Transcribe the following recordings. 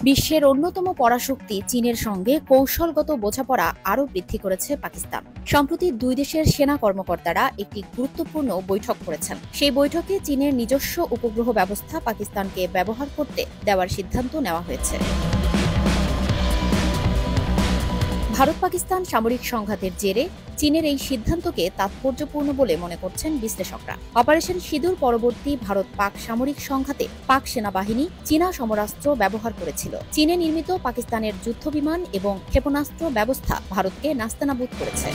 বিশ্বের অন্যতম পরাশক্তি চীনের সঙ্গে কৌশলগত বোঝাপড়া আরও বৃদ্ধি করেছে পাকিস্তান। সম্প্রতি দুই দেশের সেনা কর্মকর্তারা একটি গুরুত্বপূর্ণ বৈঠক করেছেন। সেই বৈঠকে চীনের নিজস্ব উপগ্রহ ব্যবস্থা পাকিস্তানকে ব্যবহার করতে দেওয়ার সিদ্ধান্ত নেওয়া হয়েছে। ভারত পাকিস্তান সামরিক সংঘাতের জেরে চীনের এই সিদ্ধান্তকে তাৎপর্যপূর্ণ বলে মনে করছেন বিশ্লেষকরা। অপারেশন সিঁদুর পরবর্তী ভারত পাক সামরিক সংঘাতে পাক সেনাবাহিনী চীনা সমরাস্ত্র ব্যবহার করেছিল। চীনে নির্মিত পাকিস্তানের যুদ্ধবিমান এবং ক্ষেপণাস্ত্র ব্যবস্থা ভারতকে নাস্তানাবুদ করেছে।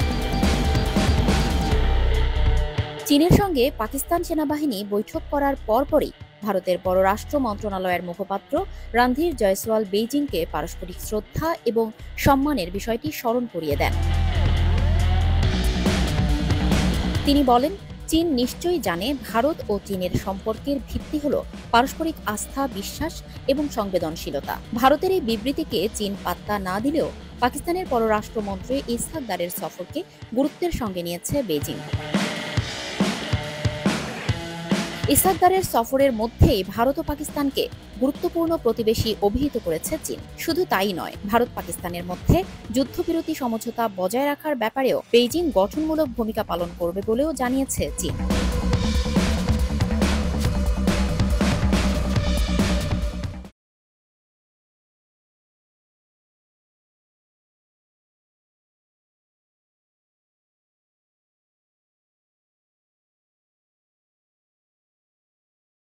চীনের সঙ্গে পাকিস্তান সেনাবাহিনী বৈঠক করার পরপরই ভারতের পররাষ্ট্র মন্ত্রণালয়ের মুখপাত্র রণধীর জয়সওয়াল বেইজিংকে পারস্পরিক শ্রদ্ধা এবং সম্মানের বিষয়টি স্মরণ করিয়ে দেন। তিনি বলেন, চীন নিশ্চয়ই জানে ভারত ও চীনের সম্পর্কের ভিত্তি হল পারস্পরিক আস্থা, বিশ্বাস এবং সংবেদনশীলতা। ভারতের এই বিবৃতিকে চীন পাত্তা না দিলেও পাকিস্তানের পররাষ্ট্রমন্ত্রী ইসহাক দারের সফরকে গুরুত্বের সঙ্গে নিয়েছে বেইজিং। ইসহাক দারের সফরের মধ্যেই ভারত ও পাকিস্তানকে গুরুত্বপূর্ণ প্রতিবেশী অভিহিত করেছে চীন। শুধু তাই নয়, ভারত পাকিস্তানের মধ্যে যুদ্ধবিরতি সমঝোতা বজায় রাখার ব্যাপারেও বেইজিং গঠনমূলক ভূমিকা পালন করবে বলেও জানিয়েছে চীন।